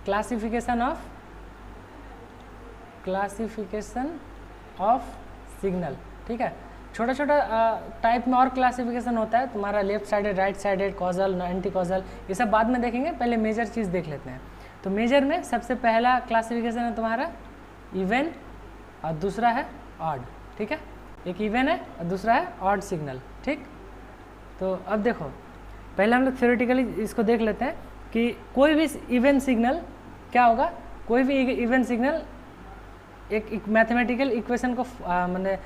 Classification of signal, ठीक है। छोटा छोटा टाइप में और क्लासिफिकेशन होता है तुम्हारा, left sided, right sided, causal, anti causal, ये सब बाद में देखेंगे, पहले मेजर चीज़ देख लेते हैं। तो मेजर में सबसे पहला क्लासिफिकेशन है तुम्हारा इवन और दूसरा है ऑड, ठीक है। एक इवन है और दूसरा है ऑड सिग्नल, ठीक। तो अब देखो पहले हम लोग थ्योरेटिकली इसको देख लेते हैं कि कोई भी इवन सिग्नल क्या होगा, कोई भी इवन सिग्नल एक मैथमेटिकल इक्वेशन को मैंने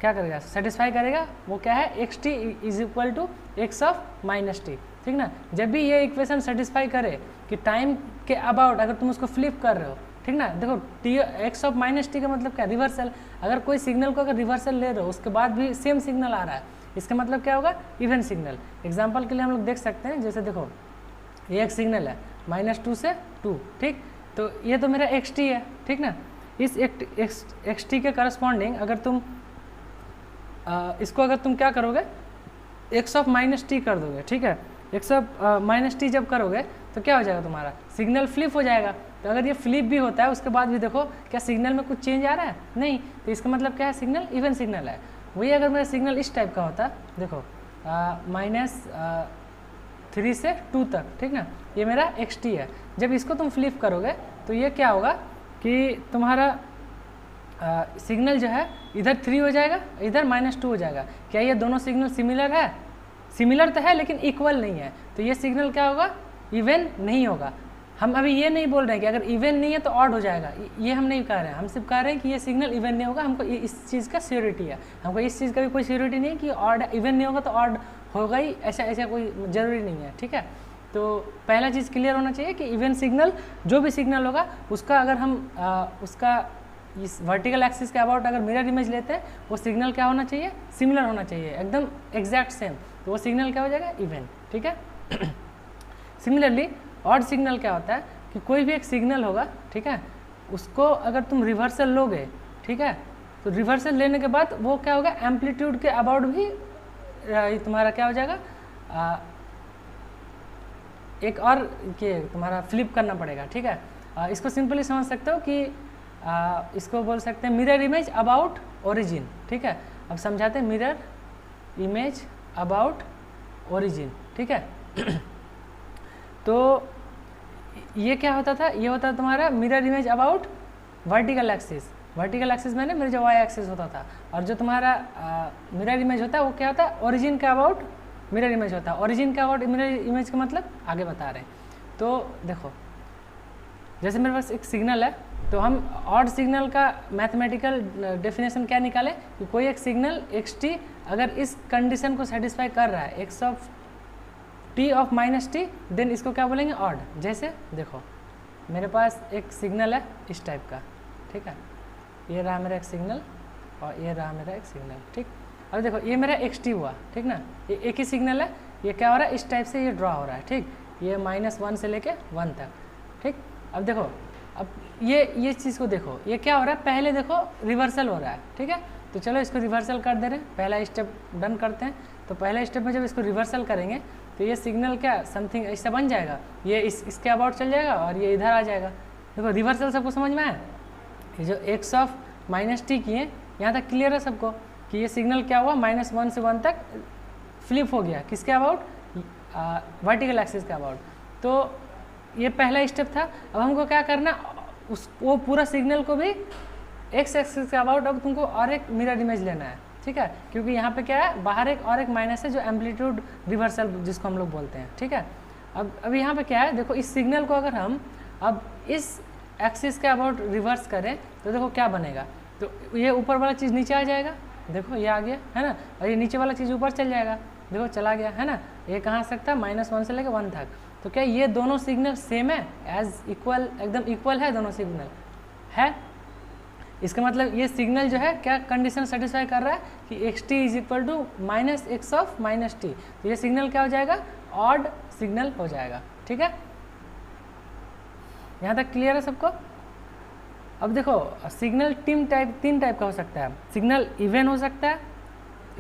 क्या करेगा, सेटिस्फाई करेगा। वो क्या है, x t is equal to x of minus t, ठीक ना। जब भी ये इक्वेशन सेटिस्फाई करे कि टाइम के अबाउट अगर तुम उसको फ्लिप कर रहे हो, ठीक ना, देखो T x of minus T का मतलब क्या, रिवर्सल। अगर कोई सिग्नल को अगर रिवर्सल ले रहे हो उसके बाद भी सेम सिग्नल आ रहा है, इसका मतलब क्या होगा, इवन सिग्नल। एग्जाम्पल के लिए हम लोग देख सकते हैं, जैसे देखो ये एक सिग्नल है -2 से 2, ठीक। तो ये तो मेरा एक्स टी है, ठीक ना। इस एक्स टी के करस्पॉन्डिंग अगर तुम इसको अगर तुम क्या करोगे, एक्स ऑफ माइनस टी कर दोगे, ठीक है। एक्स ऑफ माइनस टी जब करोगे तो क्या हो जाएगा, तुम्हारा सिग्नल फ्लिप हो जाएगा। तो अगर ये फ्लिप भी होता है उसके बाद भी देखो क्या सिग्नल में कुछ चेंज आ रहा है, नहीं। तो इसका मतलब क्या है, सिग्नल इवन सिग्नल है। वही अगर मेरा सिग्नल इस टाइप का होता, देखो -3 से 2 तक, ठीक ना, ये मेरा एक्स टी है। जब इसको तुम फ्लिप करोगे तो ये क्या होगा कि तुम्हारा सिग्नल जो है इधर 3 हो जाएगा, इधर -2 हो जाएगा। क्या ये दोनों सिग्नल सिमिलर है, सिमिलर तो है लेकिन इक्वल नहीं है। तो ये सिग्नल क्या होगा, इवन नहीं होगा। हम अभी ये नहीं बोल रहे हैं कि अगर इवन नहीं है तो ऑड हो जाएगा, ये हम नहीं कह रहे हैं। हम सिर्फ कह रहे हैं कि ये सिग्नल इवन नहीं होगा, हमको इस चीज़ का श्योरिटी है। हमको इस चीज़ का भी कोई श्योरिटी नहीं है कि ऑड इवन नहीं होगा तो ऑड होगा ही, ऐसा कोई ज़रूरी नहीं है, ठीक है। तो पहला चीज़ क्लियर होना चाहिए कि इवन सिग्नल जो भी सिग्नल होगा उसका अगर हम उसका इस वर्टिकल एक्सिस के अबाउट अगर मिरर इमेज लेते हैं, वो सिग्नल क्या होना चाहिए, सिमिलर होना चाहिए, एकदम एग्जैक्ट सेम। तो वो सिग्नल क्या हो जाएगा, इवन, ठीक है। सिमिलरली ऑड सिग्नल क्या होता है कि कोई भी एक सिग्नल होगा, ठीक है, उसको अगर तुम रिवर्सल लोगे, ठीक है, तो रिवर्सल लेने के बाद वो क्या होगा, एम्पलीट्यूड के अबाउट भी तुम्हारा क्या हो जाएगा, एक और के तुम्हारा फ्लिप करना पड़ेगा, ठीक है। इसको सिंपली समझ सकते हो कि इसको बोल सकते हैं मिरर इमेज अबाउट ओरिजिन, ठीक है। अब समझाते हैं मिरर इमेज अबाउट ओरिजिन, ठीक है। तो ये क्या होता था, ये होता तुम्हारा mirror image about vertical axis. Vertical axis मैंने मेरे जो वाई एक्सिस होता था, और जो तुम्हारा मिरर इमेज होता है वो क्या होता है, ओरिजिन के अबाउट मिरर इमेज होता है। ओरिजिन के अबाउट मिरर इमेज का मतलब आगे बता रहे हैं। तो देखो जैसे मेरे पास एक सिग्नल है, तो हम ऑड सिग्नल का मैथमेटिकल डेफिनेशन क्या निकालें कि कोई एक सिग्नल एक्स टी अगर इस कंडीशन को सेटिस्फाई कर रहा है, x of t of minus t, then इसको क्या बोलेंगे, ऑड। जैसे देखो मेरे पास एक सिग्नल है इस टाइप का, ठीक है, ये रहा मेरा एक सिग्नल और ये रहा मेरा एक सिग्नल, ठीक। अब देखो ये मेरा एक्स टी हुआ, ठीक ना, ये एक ही सिग्नल है, ये क्या हो रहा है, इस टाइप से ये ड्रॉ हो रहा है, ठीक। ये -1 से लेके 1 तक, ठीक। अब देखो अब ये चीज़ को देखो, ये क्या हो रहा है, पहले देखो रिवर्सल हो रहा है, ठीक है। तो चलो इसको रिवर्सल कर दे रहे हैं, पहला स्टेप डन करते हैं। तो पहला स्टेप में जब इसको रिवर्सल करेंगे तो ये सिग्नल क्या समथिंग ऐसा बन जाएगा, ये इसके अबाउट चल जाएगा और ये इधर आ जाएगा। देखो रिवर्सल सबको समझ में आया, ये जो एक्स ऑफ माइनस टी किए यहाँ तक क्लियर है सबको कि ये सिग्नल क्या हुआ, -1 से 1 तक फ्लिप हो गया, किसके अबाउट, वर्टिकल एक्सिस के अबाउट। तो ये पहला स्टेप था। अब हमको क्या करना, वो पूरा सिग्नल को भी एक्स एक्सिस के अबाउट अब तुमको और एक मिरर इमेज लेना है, ठीक है, क्योंकि यहाँ पे क्या है, बाहर एक और एक माइनस है जो एम्पलीट्यूड रिवर्सल जिसको हम लोग बोलते हैं, ठीक है। अब यहाँ पे क्या है, देखो इस सिग्नल को अगर हम अब इस एक्सिस के अबाउट रिवर्स करें तो देखो क्या बनेगा, तो ये ऊपर वाला चीज़ नीचे आ जाएगा, देखो ये आ गया है ना, और ये नीचे वाला चीज़ ऊपर चल जाएगा, देखो चला गया है ना। ये कहाँ से सकता है, -1 से लेकर 1 तक। तो क्या ये दोनों सिग्नल सेम है, एज इक्वल, एकदम इक्वल है दोनों सिग्नल है। इसका मतलब ये सिग्नल जो है क्या कंडीशन सेटिस्फाई कर रहा है कि x t is equal to -x of -t। तो ये सिग्नल क्या हो जाएगा, ऑड सिग्नल हो जाएगा, ठीक है। यहाँ तक क्लियर है सबको। अब देखो सिग्नल तीन टाइप का हो सकता है। सिग्नल इवन हो सकता है,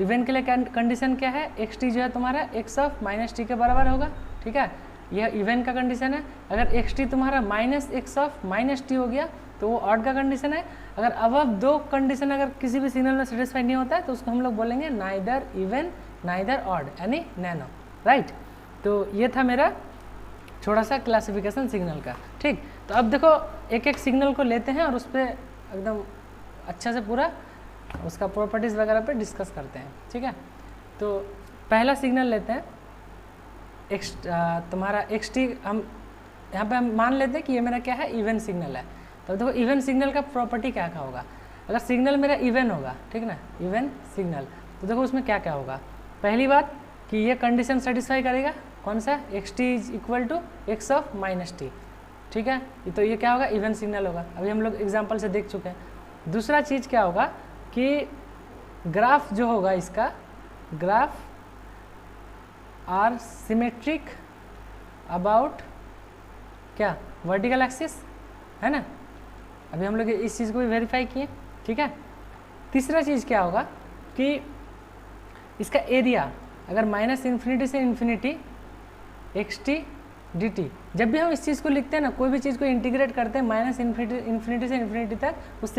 इवन के लिए कंडीशन क्या है, एक्स टी जो है तुम्हारा x ऑफ -t के बराबर होगा, ठीक है। यह इवन का कंडीशन है। अगर एक्स टी तुम्हारा minus x of minus T हो गया तो वो ऑड का कंडीशन है। अगर अबव दो कंडीशन अगर किसी भी सिग्नल में सेटिस्फाई नहीं होता है तो उसको हम लोग बोलेंगे नाइदर इवन नाइदर ऑड यानी नैनो, राइट। तो ये था मेरा थोड़ा सा क्लासिफिकेशन सिग्नल का, ठीक। तो अब देखो एक एक सिग्नल को लेते हैं और उस पर एकदम अच्छा से पूरा उसका प्रॉपर्टीज़ वगैरह पे डिस्कस करते हैं, ठीक है। तो पहला सिग्नल लेते हैं एक्स, तुम्हारा एक्स टी। हम यहाँ पे हम मान लेते हैं कि ये मेरा क्या है, इवन सिग्नल है। तो देखो इवन सिग्नल का प्रॉपर्टी क्या क्या होगा। अगर सिग्नल मेरा इवन होगा, ठीक ना, इवन सिग्नल, तो देखो उसमें क्या क्या होगा। पहली बात कि ये कंडीशन सेटिस्फाई करेगा, कौन सा, x t is equal to x of minus t, ठीक है। तो ये क्या होगा, इवन सिग्नल होगा। अभी हम लोग एग्जाम्पल से देख चुके हैं। दूसरा चीज़ क्या होगा कि ग्राफ जो होगा इसका, ग्राफ आर सिमेट्रिक अबाउट क्या, वर्टिकल एक्सिस, है ना। अभी हम लोग इस चीज़ को भी वेरीफाई किए, ठीक है। तीसरा चीज़ क्या होगा कि इसका एरिया अगर माइनस इन्फिनिटी से infinity x T d T, जब भी हम इस चीज़ को लिखते हैं ना, कोई भी चीज़ को इंटीग्रेट करते हैं माइनस इन्फिनिटी से इन्फिनिटी तक, उस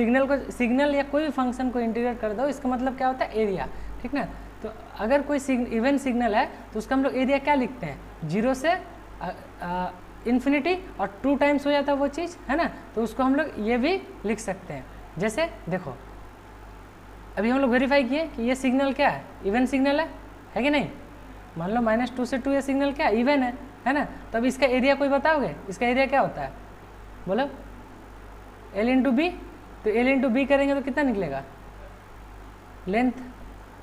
सिग्नल या कोई भी फंक्शन को इंटीग्रेट कर दो, इसका मतलब क्या होता है, एरिया, ठीक ना। तो अगर कोई इवन सिग्नल है तो उसका हम लोग एरिया क्या लिखते हैं, 0 से इन्फिनिटी और 2 टाइम्स हो जाता है वो चीज़, है ना। तो उसको हम लोग ये भी लिख सकते हैं। जैसे देखो अभी हम लोग वेरीफाई किए कि ये सिग्नल क्या है, इवन सिग्नल है कि नहीं। मान लो -2 से 2 ये सिग्नल क्या है, इवन है ना। तो अब इसका एरिया कोई बताओगे, इसका एरिया क्या होता है, बोलो, L इंटू बी। तो L इंटू बी करेंगे तो कितना निकलेगा, लेंथ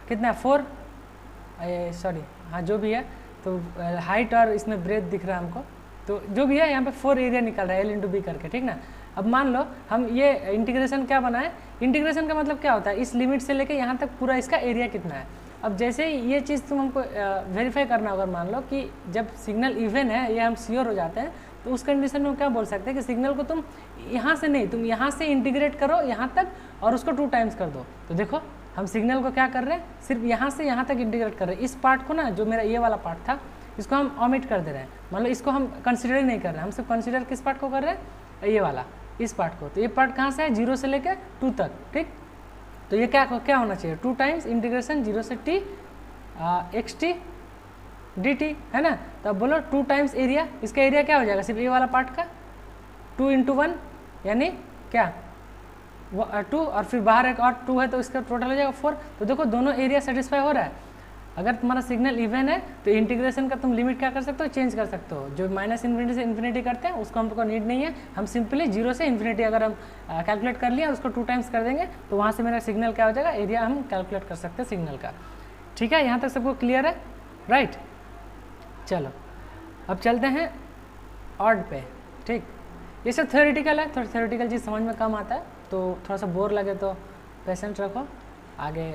कितना, 4, सॉरी हाँ जो भी है, तो हाइट और इसमें ब्रेथ दिख रहा है हमको, तो जो भी है यहाँ पे 4 एरिया निकल रहा है L इंटू बी करके, ठीक ना। अब मान लो हम ये इंटीग्रेशन क्या बनाए, इंटीग्रेशन का मतलब क्या होता है, इस लिमिट से लेके यहाँ तक पूरा इसका एरिया कितना है। अब जैसे ही ये चीज़ तुम हमको वेरीफाई करना होगा, मान लो कि जब सिग्नल इवन है, ये हम श्योर हो जाते हैं, तो उस कंडीशन में क्या बोल सकते हैं कि सिग्नल को तुम यहाँ से नहीं, तुम यहाँ से इंटीग्रेट करो यहाँ तक और उसको 2 टाइम्स कर दो। तो देखो हम सिग्नल को क्या कर रहे हैं, सिर्फ यहाँ से यहाँ तक इंटीग्रेट कर रहे हैं। इस पार्ट को ना, जो मेरा ये वाला पार्ट था, इसको हम ऑमिट कर दे रहे हैं, मतलब इसको हम कंसिडर ही नहीं कर रहे हैं। हम सिर्फ कंसिडर किस पार्ट को कर रहे हैं, ये वाला, इस पार्ट को। तो ये पार्ट कहाँ से है, 0 से लेकर 2 तक, ठीक। तो ये क्या होना चाहिए, 2 टाइम्स इंटीग्रेशन 0 से t x T d T, है ना। तो अब बोलो 2 टाइम्स एरिया, इसका एरिया क्या हो जाएगा, सिर्फ ये वाला पार्ट का 2 इंटू 1 यानी क्या, 2, और फिर बाहर एक और 2 है तो इसका टोटल हो जाएगा 4। तो देखो दोनों एरिया सेटिस्फाई हो रहा है। अगर तुम्हारा सिग्नल इवन है तो इंटीग्रेशन का तुम लिमिट क्या कर सकते हो, चेंज कर सकते हो। जो माइनस इन्फिनिटी से इन्फिनिटी करते हैं उसको हमको नीड नहीं है, हम सिंपली 0 से इन्फिनिटी अगर हम कैलकुलेट कर लिया, उसको 2 टाइम्स कर देंगे तो वहाँ से मेरा सिग्नल क्या हो जाएगा, एरिया हम कैलकुलेट कर सकते हैं सिग्नल का, ठीक है। यहाँ तक सबको क्लियर है, राइट। चलो अब चलते हैं ऑड पे, ठीक। ये सब थ्योरेटिकल है, थोड़ा थ्योरेटिकल चीज़ समझ में कम आता है, तो थोड़ा सा बोर लगे तो पेशेंस रखो, आगे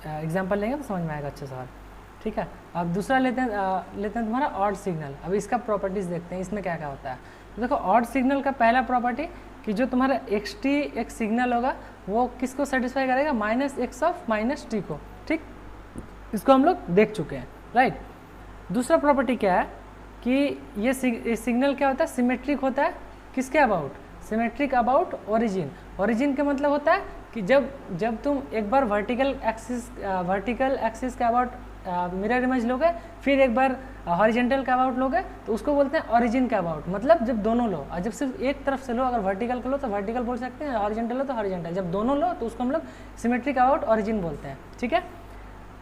एग्जाम्पल लेंगे तो समझ में आएगा अच्छे से, ठीक है। अब दूसरा लेते हैं तुम्हारा ऑड सिग्नल। अब इसका प्रॉपर्टीज़ देखते हैं, इसमें क्या क्या होता है। तो देखो ऑड सिग्नल का पहला प्रॉपर्टी कि जो तुम्हारा एक्स टी एक सिग्नल होगा वो किसको सेटिस्फाई करेगा, -x ऑफ -t को, ठीक। इसको हम लोग देख चुके हैं, राइट। दूसरा प्रॉपर्टी क्या है कि ये सिग्नल क्या होता है, सिमेट्रिक होता है, किसके about, symmetric about origin. Origin का मतलब होता है कि जब तुम एक बार वर्टिकल एक्सिस के अबाउट मिरर इमेज लोगे, फिर एक बार हॉरिजेंटल का अबाउट लोगे, तो उसको बोलते हैं ओरिजिन का अबाउट। मतलब जब दोनों लो, और जब सिर्फ एक तरफ से लो, अगर वर्टिकल का लो तो वर्टिकल बोल सकते हैं, हॉरिजेंटल लो तो हॉरिजेंटल। जब दोनों लो तो उसको हम लोग सिमेट्रिक अबाउट ओरिजिन बोलते हैं, ठीक है।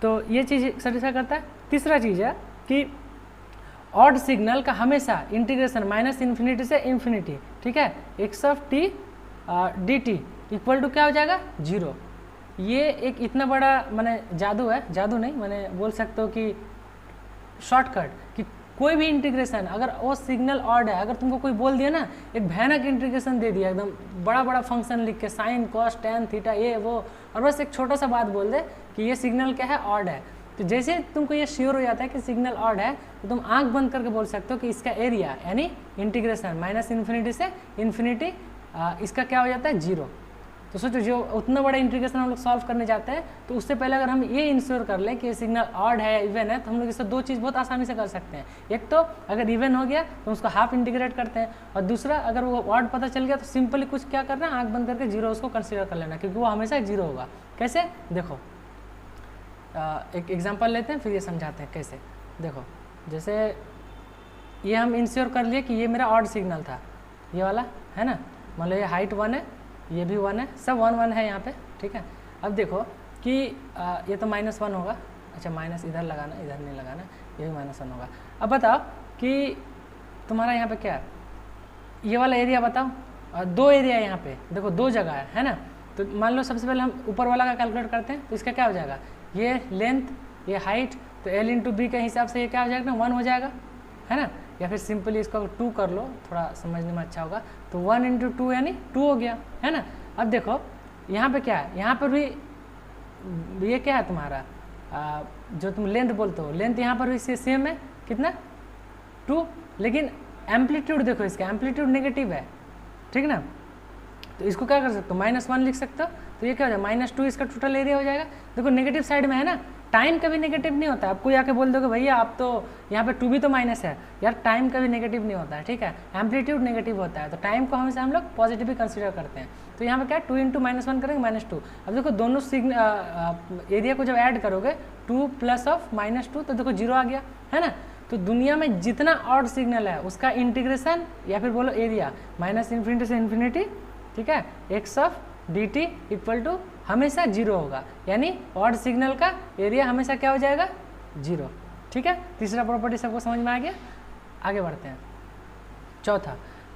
तो ये चीज़ सेटिस्फाई करता है। तीसरा चीज़ है कि ऑड सिग्नल का हमेशा इंटीग्रेशन माइनस इन्फिनिटी से इन्फिनिटी, ठीक है, x of t d t equal to क्या हो जाएगा, 0। ये एक इतना बड़ा मैंने जादू है, जादू नहीं मैंने बोल सकते हो कि शॉर्टकट, कि कोई भी इंटीग्रेशन अगर वो सिग्नल ऑड है, अगर तुमको कोई बोल दिया ना, एक भयानक इंटीग्रेशन दे दिया, एकदम बड़ा बड़ा फंक्शन लिख के साइन कॉस टेन थीटा ये वो, और बस एक छोटा सा बात बोल दे कि ये सिग्नल क्या है, ऑड है। तो जैसे तुमको ये श्योर हो जाता है कि सिग्नल ऑड है, तो तुम आंख बंद करके बोल सकते हो कि इसका एरिया यानी इंटीग्रेशन माइनस इन्फिनिटी से इन्फिनिटी, इसका क्या हो जाता है, 0। तो सोचो जो उतना बड़ा इंटीग्रेशन हम लोग सॉल्व करने जाते हैं तो उससे पहले अगर हम ये इंश्योर कर लें कि सिग्नल ऑड है या इवन है तो हम लोग इससे दो चीज़ बहुत आसानी से कर सकते हैं। एक तो अगर इवन हो गया तो उसको हाफ इंटीग्रेट करते हैं, और दूसरा अगर वो ऑड पता चल गया तो सिंपली कुछ क्या करना है, आँख बंद करके जीरो उसको कंसिडर कर लेना, क्योंकि वो हमेशा जीरो होगा। कैसे, देखो एक एग्जाम्पल लेते हैं फिर ये समझाते हैं कैसे। देखो जैसे ये हम इंश्योर कर लिए कि ये मेरा ऑड सिग्नल था, ये वाला है ना, मान लो ये हाइट 1 है, ये भी 1 है, सब 1 1 है यहाँ पे, ठीक है। अब देखो कि ये तो -1 होगा, अच्छा माइनस इधर लगाना, इधर नहीं लगाना, ये भी -1 होगा। अब बताओ कि तुम्हारा यहाँ पे क्या है, ये वाला एरिया बताओ, दो एरिया यहाँ पे देखो, दो जगह है ना। तो मान लो सबसे पहले हम ऊपर वाला का कैलकुलेट करते हैं, तो इसका क्या हो जाएगा, ये लेंथ, ये हाइट, तो L × B के हिसाब से ये क्या हो जाएगा ना, 1 हो जाएगा, है ना। या फिर सिंपली इसको 2 कर लो, थोड़ा समझने में अच्छा होगा, तो 1 × 2 यानी 2 हो गया, है ना। अब देखो यहाँ पे क्या है, यहाँ पर भी ये क्या है तुम्हारा जो तुम लेंथ बोलते हो, लेंथ यहाँ पर भी सेम है, कितना 2, लेकिन एम्पलीट्यूड देखो, इसका एम्पलीट्यूड नेगेटिव है, ठीक ना। तो इसको क्या कर सकते हो, -1 लिख सकते हो, तो ये क्या हो जाएगा, -2 इसका टोटल एरिया हो जाएगा। देखो नेगेटिव साइड में है ना, टाइम कभी नेगेटिव नहीं होता है। आप कोई आके बोल दोगे भैया आप तो यहाँ पे 2 भी तो माइनस है, यार टाइम कभी नेगेटिव नहीं होता है, ठीक है, एम्पलीट्यूड नेगेटिव होता है, तो टाइम को हमेशा हम लोग पॉजिटिव भी कंसिडर करते हैं। तो यहाँ पे क्या है, 2 × -1 करेंगे -2। अब देखो दोनों एरिया को जब ऐड करोगे 2 + -2 तो देखो 0 आ गया, है ना। तो दुनिया में जितना ऑड सिग्नल है उसका इंटीग्रेशन या फिर बोलो एरिया -∞ से ∞, ठीक है, x(dt) = हमेशा 0 होगा, यानी ऑड सिग्नल का एरिया हमेशा क्या हो जाएगा, 0, ठीक है। तीसरा प्रॉपर्टी सबको समझ में आ गया, आगे बढ़ते हैं।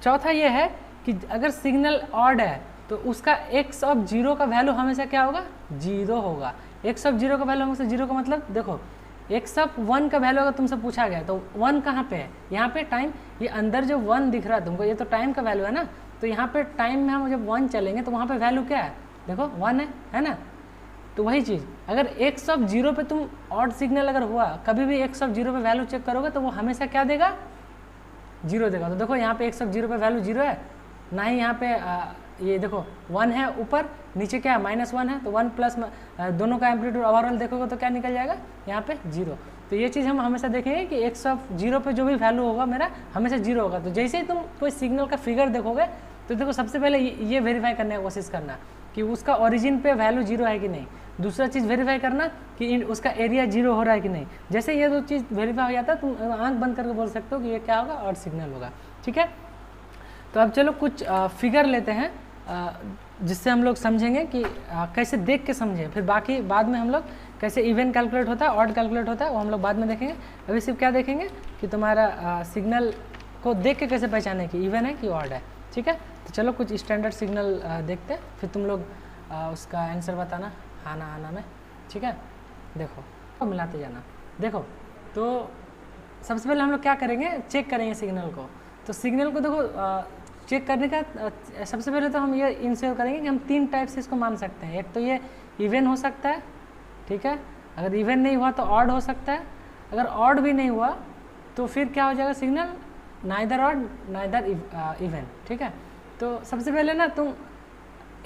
चौथा ये है कि अगर सिग्नल ऑड है तो उसका x(0) का वैल्यू हमेशा क्या होगा, 0 होगा। x(0) का वैल्यू हमेशा 0 का मतलब देखो, x(1) का वैल्यू अगर तुमसे पूछा गया तो 1 कहाँ पे है, यहाँ पे टाइम, ये अंदर जो 1 दिख रहा है तुमको, ये तो टाइम का वैल्यू है ना। तो यहाँ पे टाइम में हम जब 1 चलेंगे तो वहाँ पे वैल्यू क्या है, देखो 1 है ना। तो वही चीज़ अगर x(0) पे तुम ऑड सिग्नल अगर हुआ, कभी भी x(0) पे वैल्यू चेक करोगे तो वो हमेशा क्या देगा, 0 देगा। तो देखो यहाँ पे x(0) पे वैल्यू 0 है, ना ही यहाँ पे ये देखो 1 है ऊपर, नीचे क्या है -1 है, तो 1 प्लस दोनों का एम्पलीट्यूड ओवरऑल देखोगे तो क्या निकल जाएगा, यहाँ पे 0। तो ये चीज़ हम हमेशा देखेंगे कि x(0) पे जो भी वैल्यू होगा मेरा हमेशा 0 होगा। तो जैसे ही तुम कोई सिग्नल का फिगर देखोगे तो देखो सबसे पहले ये वेरीफाई करने की कोशिश करना कि उसका ओरिजिन पे वैल्यू 0 है कि नहीं। दूसरा चीज़ वेरीफाई करना कि उसका एरिया 0 हो रहा है कि नहीं। जैसे ये दो चीज़ वेरीफाई हो जाता है तुम आंख बंद करके बोल सकते हो कि ये क्या होगा, ऑड सिग्नल होगा, ठीक है। तो अब चलो कुछ फिगर लेते हैं जिससे हम लोग समझेंगे कि कैसे देख के समझें, फिर बाकी बाद में हम लोग कैसे इवन कैलकुलेट होता है, ऑड कैलकुलेट होता है, वो हम लोग बाद में देखेंगे। अभी सिर्फ क्या देखेंगे कि तुम्हारा सिग्नल को देख के कैसे पहचाने कि इवन है कि ऑड है, ठीक है। तो चलो कुछ स्टैंडर्ड सिग्नल देखते हैं, फिर तुम लोग उसका आंसर बताना आना में, ठीक है। देखो तो मिलाते जाना। देखो तो सबसे पहले हम लोग क्या करेंगे, चेक करेंगे सिग्नल को। तो सिग्नल को देखो चेक करने का सबसे पहले तो हम ये इंश्योर करेंगे कि हम 3 टाइप से इसको मान सकते हैं। एक तो ये इवन हो सकता है, ठीक है, अगर इवन नहीं हुआ तो ऑड हो सकता है, अगर ऑड भी नहीं हुआ तो फिर क्या हो जाएगा signal, neither odd neither even, ठीक है। तो सबसे पहले ना तुम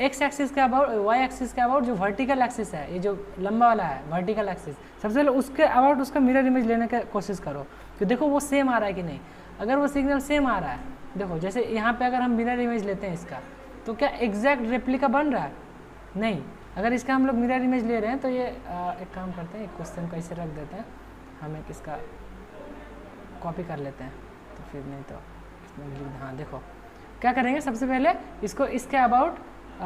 एक्स एक्सिस के अबाउट, वाई एक्सिस के अबाउट जो वर्टिकल एक्सिस है, ये जो लंबा वाला है वर्टिकल एक्सिस, सबसे पहले उसके अबाउट उसका मिरर इमेज लेने की कोशिश करो कि देखो वो सेम आ रहा है कि नहीं। अगर वो सिग्नल सेम आ रहा है, देखो जैसे यहाँ पे अगर हम मिरर इमेज लेते हैं इसका, तो क्या एग्जैक्ट रेप्लिका बन रहा है, नहीं। अगर इसका हम लोग मिरर इमेज ले रहे हैं तो ये एक काम करते हैं, एक क्वेश्चन को ऐसे रख देते हैं, हम एक इसका कॉपी कर लेते हैं, तो फिर नहीं तो इसमें हाँ देखो क्या करेंगे, सबसे पहले इसको इसके अबाउट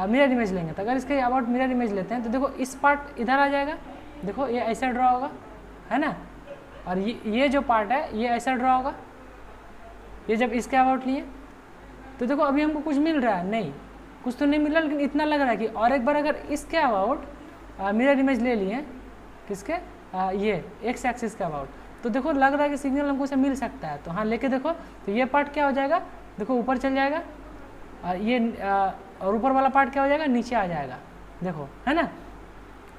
मिरर इमेज लेंगे। तो अगर इसके अबाउट मिरर इमेज लेते हैं तो देखो इस पार्ट इधर आ जाएगा, देखो ये ऐसा ड्रॉ होगा, है ना, और ये जो पार्ट है ये ऐसा ड्रॉ होगा। ये जब इसके अबाउट लिए तो देखो अभी हमको कुछ मिल रहा है नहीं, कुछ तो नहीं मिल रहा, लेकिन इतना लग रहा है कि और एक बार अगर इसके अबाउट मिरर इमेज ले लिए, किसके ये एक्स एक्सिस के अबाउट, तो देखो लग रहा है कि सिग्नल हमको से मिल सकता है। तो हाँ लेके देखो, तो ये पार्ट क्या हो जाएगा, देखो ऊपर चल जाएगा, ये और ऊपर वाला पार्ट क्या हो जाएगा, नीचे आ जाएगा, देखो, है ना।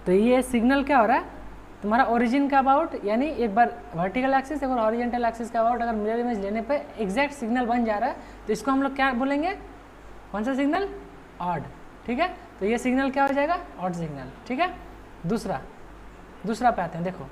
तो ये सिग्नल क्या हो रहा है तुम्हारा ओरिजिन का अबाउट, यानी एक बार वर्टिकल एक्सिस एक बार हॉरिजॉन्टल एक्सिस का अबाउट अगर मिरर इमेज लेने पे एग्जैक्ट सिग्नल बन जा रहा है, तो इसको हम लोग क्या बोलेंगे, कौन सा सिग्नल, ऑड, ठीक है। तो ये सिग्नल क्या हो जाएगा, ऑड सिग्नल, ठीक है। दूसरा पे आते हैं, देखो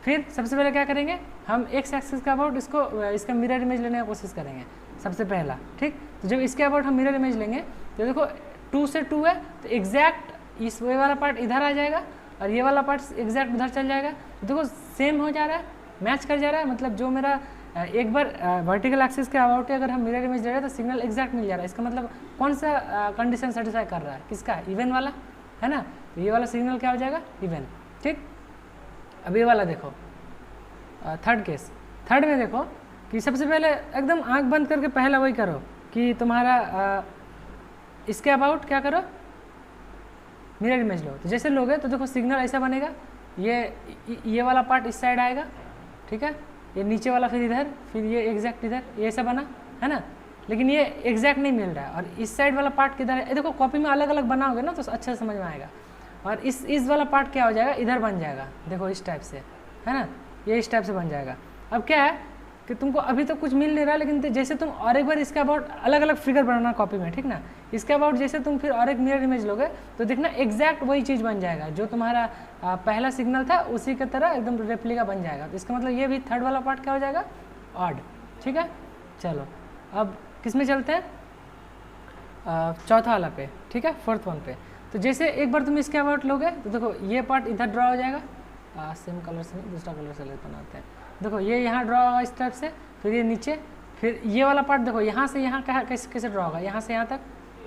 फिर सबसे पहले क्या करेंगे, हम एक्स एक्सिस का अबाउट इसका मिरर इमेज लेने की कोशिश करेंगे सबसे पहला, ठीक। तो जब इसके अबाउट हम मिरर इमेज लेंगे तो देखो 2 से 2 है, तो एग्जैक्ट इस वे वाला पार्ट इधर आ जाएगा और ये वाला पार्ट एग्जैक्ट उधर चल जाएगा। तो देखो सेम हो जा रहा है, मैच कर जा रहा है, मतलब जो मेरा एक बार वर्टिकल एक्सिस के अबाउट अगर हम मिरर इमेज ले रहे हैं तो सिग्नल एग्जैक्ट मिल जा रहा है। इसका मतलब कौन सा कंडीशन सेटिस्फाई कर रहा है, किसका, इवन वाला है ना। तो ये वाला सिग्नल क्या हो जाएगा, इवन, ठीक। अब ये वाला देखो थर्ड केस, थर्ड में देखो कि सबसे पहले एकदम आंख बंद करके पहला वही करो कि तुम्हारा इसके अबाउट क्या करो, मिरर इमेज लो। तो जैसे लोगे तो देखो सिग्नल ऐसा बनेगा, ये वाला पार्ट इस साइड आएगा, ठीक है, ये नीचे वाला फिर इधर, फिर ये एग्जैक्ट इधर, ये ऐसा बना है ना। लेकिन ये एग्जैक्ट नहीं मिल रहा है, और इस साइड वाला पार्ट किधर है, देखो कॉपी में अलग अलग बनाओगे ना तो अच्छे से समझ में आएगा। और इस वाला पार्ट क्या हो जाएगा, इधर बन जाएगा, देखो इस टाइप से, है ना, ये इस टाइप से बन जाएगा। अब क्या है कि तुमको अभी तो कुछ मिल नहीं रहा, लेकिन जैसे तुम और एक बार इसके अबाउट अलग अलग फिगर बनाना कॉपी में, ठीक ना। इसके अबाउट जैसे तुम फिर और एक मिरर इमेज लोगे तो देखना एग्जैक्ट वही चीज़ बन जाएगा जो तुम्हारा पहला सिग्नल था उसी की तरह एकदम रेप्लिका बन जाएगा। तो इसका मतलब ये भी थर्ड वाला पार्ट क्या हो जाएगा, ऑड, ठीक है। चलो अब किस में चलते हैं, चौथा वाला पे, ठीक है, फोर्थ वन पे। तो जैसे एक बार तुम इसके अबाउट लोगे तो देखो ये पार्ट इधर ड्रॉ हो जाएगा, सेम कलर से नहीं दूसरा कलर से बनाते हैं। देखो ये यहाँ ड्रॉ होगा इस टाइप से, फिर ये नीचे, फिर ये वाला पार्ट देखो यहाँ से यहाँ कैसे ड्रॉ होगा, यहाँ से यहाँ तक,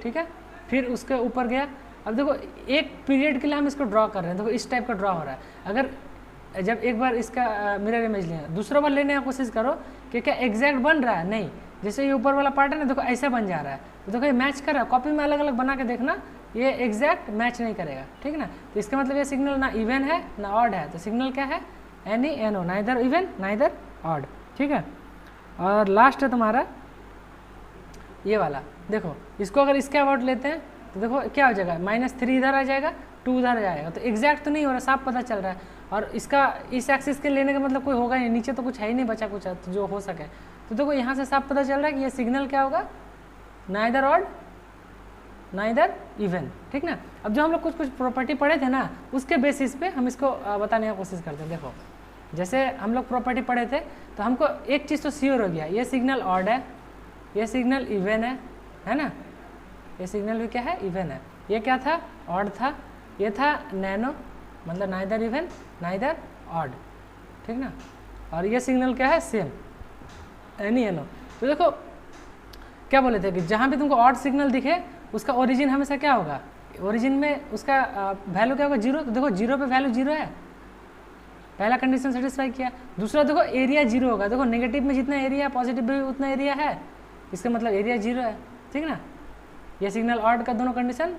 ठीक है, फिर उसके ऊपर गया। अब देखो एक पीरियड के लिए हम इसको ड्रॉ कर रहे हैं, देखो इस टाइप का ड्रॉ हो रहा है। अगर जब एक बार इसका मिरर इमेज लेना, दूसरा बार लेने की कोशिश करो कि क्या एग्जैक्ट बन रहा है, नहीं, जैसे ये ऊपर वाला पार्ट है ना, देखो ऐसा बन जा रहा है, तो देखो ये मैच कर रहा है। कॉपी में अलग अलग बना के देखना, ये एग्जैक्ट मैच नहीं करेगा, ठीक है ना। तो इसका मतलब ये सिग्नल ना इवन है ना ऑड है, तो सिग्नल क्या है, एनी एनो, नाइदर इवन नाइदर ऑड, ठीक है। और लास्ट है तुम्हारा ये वाला, देखो इसको अगर इसके अबाउट लेते हैं तो देखो क्या हो जाएगा, -3 इधर आ जाएगा, 2 उधर जाएगा। तो एग्जैक्ट तो नहीं हो रहा, साफ पता चल रहा है। और इसका इस एक्सिस के लेने का मतलब कोई होगा नहीं, नीचे तो कुछ है ही नहीं बचा कुछ जो हो सके। तो देखो यहाँ से साफ पता चल रहा है कि ये सिग्नल क्या होगा, नाइदर ऑड नाइदर इवन, ठीक ना। अब जो हम लोग कुछ प्रॉपर्टी पढ़े थे ना, उसके बेसिस पे हम इसको बताने की कोशिश करते हैं। देखो जैसे हम लोग प्रॉपर्टी पढ़े थे तो हमको एक चीज़ तो श्योर हो गया, ये सिग्नल ऑड है, ये सिग्नल इवन है ना, ये सिग्नल भी क्या है, इवन है। ये क्या था, ऑड था, ये था नैनो, मतलब नाइदर इवन नाइदर ऑड, ठीक ना। और ये सिग्नल क्या है, सेम, एनी एनो। तो देखो क्या बोले थे कि जहाँ भी तुमको ऑड सिग्नल दिखे उसका ओरिजिन हमेशा क्या होगा, ओरिजिन में उसका वैल्यू क्या होगा, 0। तो देखो 0 पे वैल्यू 0 है, पहला कंडीशन सेटिस्फाई किया। दूसरा देखो एरिया 0 होगा, देखो नेगेटिव में जितना एरिया पॉजिटिव में भी उतना एरिया है, इसका मतलब एरिया 0 है, ठीक ना। ये सिग्नल ऑड का दोनों कंडीशन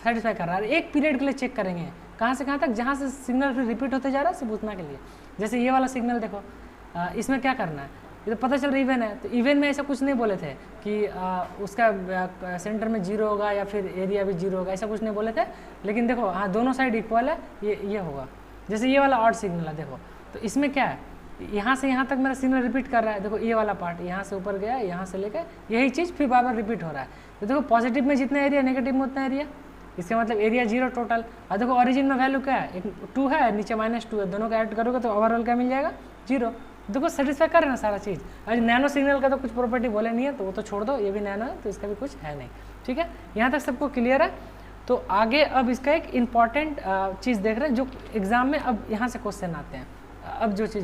सेटिस्फाई कर रहा है। एक पीरियड के लिए चेक करेंगे कहाँ से कहाँ तक, जहाँ से सिग्नल फिर रिपीट होते जा रहा है सिर्फ उतना के लिए। जैसे ये वाला सिग्नल देखो, इसमें क्या करना है, ये तो पता चल रहा है इवन है, तो इवन में ऐसा कुछ नहीं बोले थे कि उसका सेंटर में 0 होगा या फिर एरिया भी 0 होगा, ऐसा कुछ नहीं बोले थे। लेकिन देखो हाँ दोनों साइड इक्वल है, ये होगा। जैसे ये वाला ऑड सिग्नल है, देखो तो इसमें क्या है, यहाँ से यहाँ तक मेरा सिग्नल रिपीट कर रहा है। देखो ये वाला पार्ट यहाँ से ऊपर गया, यहाँ से लेकर यही चीज़ फिर बार बार रिपीट हो रहा है। तो देखो पॉजिटिव में जितना एरिया नेगेटिव में उतना एरिया, इसका मतलब एरिया 0 टोटल। और देखो ओरिजिन में वैल्यू क्या है, एक 2 है, नीचे -2 है, दोनों का ऐड करोगे तो ओवरऑल क्या मिल जाएगा, 0। देखो सेटिस्फाई कर रहे ना सारा चीज़। अगर नैनो सिग्नल का तो कुछ प्रॉपर्टी बोले नहीं है तो वो तो छोड़ दो, ये भी नैनो है तो इसका भी कुछ है नहीं, ठीक है। यहाँ तक सबको क्लियर है। तो आगे अब इसका एक इम्पॉर्टेंट चीज़ देख रहे हैं जो एग्जाम में अब यहाँ से क्वेश्चन आते हैं। अब जो चीज़